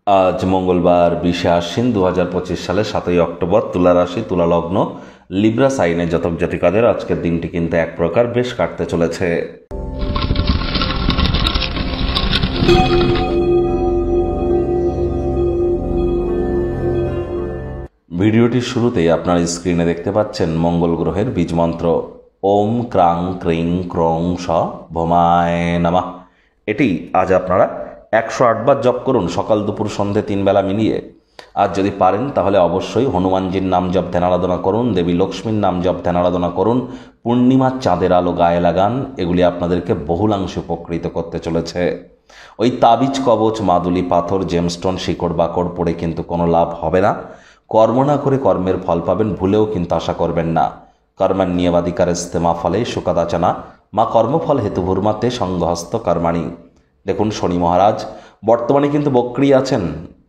আজ মঙ্গলবার 20শে আশ্বিন 2025 সালের 7ই অক্টোবর। তুলা রাশি, তুলা লগ্ন, লিব্রা সাইনে জাতক জাতিকাদের আজকের দিনটি কিন্তু এক প্রকার বেশ কাটতে চলেছে। ভিডিওটির শুরুতেই আপনার স্ক্রিনে দেখতে পাচ্ছেন মঙ্গল গ্রহের বীজ মন্ত্র ওম ক্রাং ক্রিং ক্রং স ভমায় নমঃ। এটি আজ আপনারা 108 বার জপ করুন, সকাল দুপুর সন্ধে 3 বেলা মিলিয়ে। আর যদি পারেন তাহলে অবশ্যই হনুমানজির নাম জপ ধ্যান আরাধনা করুন, দেবী লক্ষ্মীর নাম জপ ধ্যান আরাধনা করুন, পূর্ণিমার চাঁদের আলো গায়ে লাগান। এগুলি আপনাদেরকে বহুলাংশে উপকৃত করতে চলেছে। ওই তাবিজ, কবচ, মাদুলি, পাথর, জেমস্টোন, শিকড় বাকড় পড়ে কিন্তু কোনো লাভ হবে না। কর্ম না করে কর্মের ফল পাবেন, ভুলেও কিন্তু আশা করবেন না। কর্মার নিয়মাধিকার ইস্তেমা ফলে সুকাদাচনা মা কর্মফল হেতু ভূর্মাতে সঙ্গহস্ত কর্মাণী। দেখুন, শনি মহারাজ বর্তমানে কিন্তু বক্রী আছেন,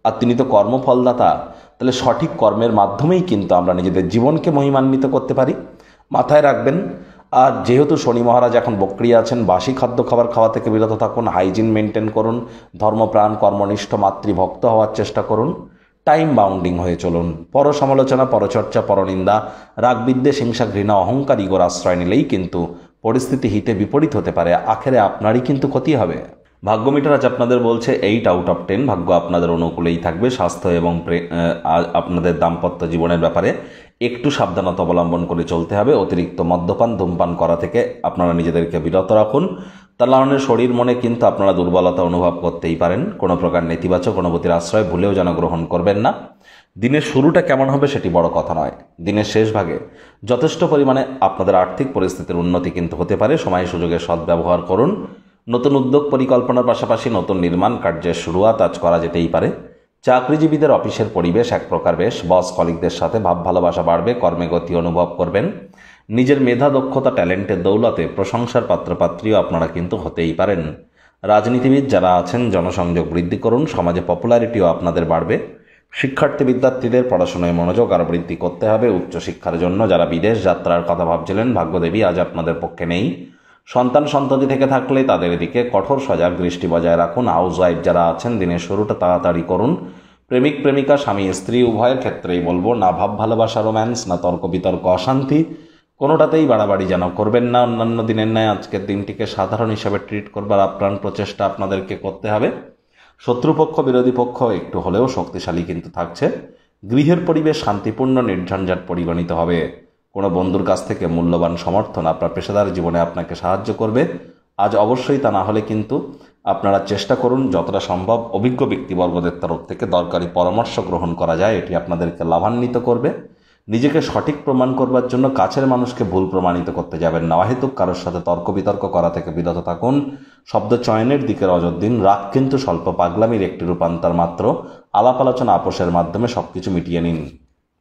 আর তিনি তো কর্মফলদাতা। তাহলে সঠিক কর্মের মাধ্যমেই কিন্তু আমরা নিজেদের জীবনকে মহিমান্বিত করতে পারি, মাথায় রাখবেন। আর যেহেতু শনি মহারাজ এখন বক্রী আছেন, বাসি খাদ্য খাবার খাওয়া থেকে বিরত থাকুন, হাইজিন মেনটেন করুন, ধর্মপ্রাণ কর্মনিষ্ঠ মাতৃভক্ত হওয়ার চেষ্টা করুন, টাইম বাউন্ডিং হয়ে চলুন। পর সমালোচনা, পরচর্চা, পরনিন্দা, রাগ, বিদ্বেষ, হিংসা, ঘৃণা, অহংকার, ইগোর আশ্রয় নিলেই কিন্তু পরিস্থিতি হিতে বিপরীত হতে পারে। আখেরে আপনারই কিন্তু ক্ষতি হবে। ভাগ্য মিটার আজ আপনাদের বলছে 8 আউট অফ 10। ভাগ্য আপনাদের অনুকূলেই থাকবে। স্বাস্থ্য এবং আপনাদের দাম্পত্য জীবনের ব্যাপারে একটু সাবধানতা অবলম্বন করে চলতে হবে। অতিরিক্ত মদ্যপান, ধূমপান করা থেকে আপনারা নিজেদেরকে বিরত রাখুন। তার কারণে শরীর মনে কিন্তু আপনারা দুর্বলতা অনুভব করতেই পারেন। কোনো প্রকার নেতিবাচক অনুভূতির আশ্রয় ভুলেও যেন গ্রহণ করবেন না। দিনের শুরুটা কেমন হবে সেটি বড় কথা নয়, দিনের শেষ ভাগে যথেষ্ট পরিমাণে আপনাদের আর্থিক পরিস্থিতির উন্নতি কিন্তু হতে পারে। সময় সুযোগের সদ্ব্যবহার করুন। নতুন উদ্যোগ পরিকল্পনার পাশাপাশি নতুন নির্মাণ কার্যের শুরুয়াত আজ করা যেতেই পারে। চাকরিজীবীদের অফিসের পরিবেশ এক প্রকার বেশ। বস কলিগদের সাথে ভাব ভালোবাসা বাড়বে, কর্মে গতি অনুভব করবেন। নিজের মেধা, দক্ষতা, ট্যালেন্টের দৌলতে প্রশংসার পাত্রপাত্রীও আপনারা কিন্তু হতেই পারেন। রাজনীতিবিদ যারা আছেন জনসংযোগ বৃদ্ধি করুন, সমাজে পপুলারিটিও আপনাদের বাড়বে। শিক্ষার্থী বিদ্যার্থীদের পড়াশোনায় মনোযোগ আরও বৃদ্ধি করতে হবে। উচ্চশিক্ষার জন্য যারা বিদেশ যাত্রার কথা ভাবছিলেন, ভাগ্যদেবী আজ আপনাদের পক্ষে নেই। সন্তান থেকে থাকলে তাদের দিকে কঠোর সজাগ দৃষ্টি বজায় রাখুন। হাউস ওয়াইফ যারা আছেন দিনের শুরুটা তাড়াতাড়ি করুন। প্রেমিক প্রেমিকা, স্বামী স্ত্রী উভয়ের ক্ষেত্রেই বলবো, না ভাব ভালোবাসা রোম্যান্স, না তর্ক বিতর্ক অশান্তি, কোনোটাতেই বাড়াবাড়ি যেন করবেন না। অন্যান্য দিনের ন্যায় আজকের দিনটিকে সাধারণ হিসাবে ট্রিট করবার আপ্রাণ প্রচেষ্টা আপনাদেরকে করতে হবে। শত্রুপক্ষ বিরোধী পক্ষ একটু হলেও শক্তিশালী কিন্তু থাকছে। গৃহের পরিবেশ শান্তিপূর্ণ, নির্ঝঞ্ঝাট পরিগণিত হবে। কোনো বন্ধুর কাছ থেকে মূল্যবান সমর্থন আপনার পেশাদার জীবনে আপনাকে সাহায্য করবে আজ অবশ্যই। তা না হলে কিন্তু আপনারা চেষ্টা করুন যতটা সম্ভব অভিজ্ঞ ব্যক্তিবর্গদের তরফ থেকে দরকারি পরামর্শ গ্রহণ করা যায়, এটি আপনাদেরকে লাভান্বিত করবে। নিজেকে সঠিক প্রমাণ করবার জন্য কাছের মানুষকে ভুল প্রমাণিত করতে যাবেন না। অহেতুক কারোর সাথে তর্ক বিতর্ক করা থেকে বিরত থাকুন। শব্দ চয়নের দিকে নজর দিন। রাগ কিন্তু স্বল্প পাগলামির একটি রূপান্তর মাত্র। আলাপ আলোচনা আপোষের মাধ্যমে সবকিছু মিটিয়ে নিন।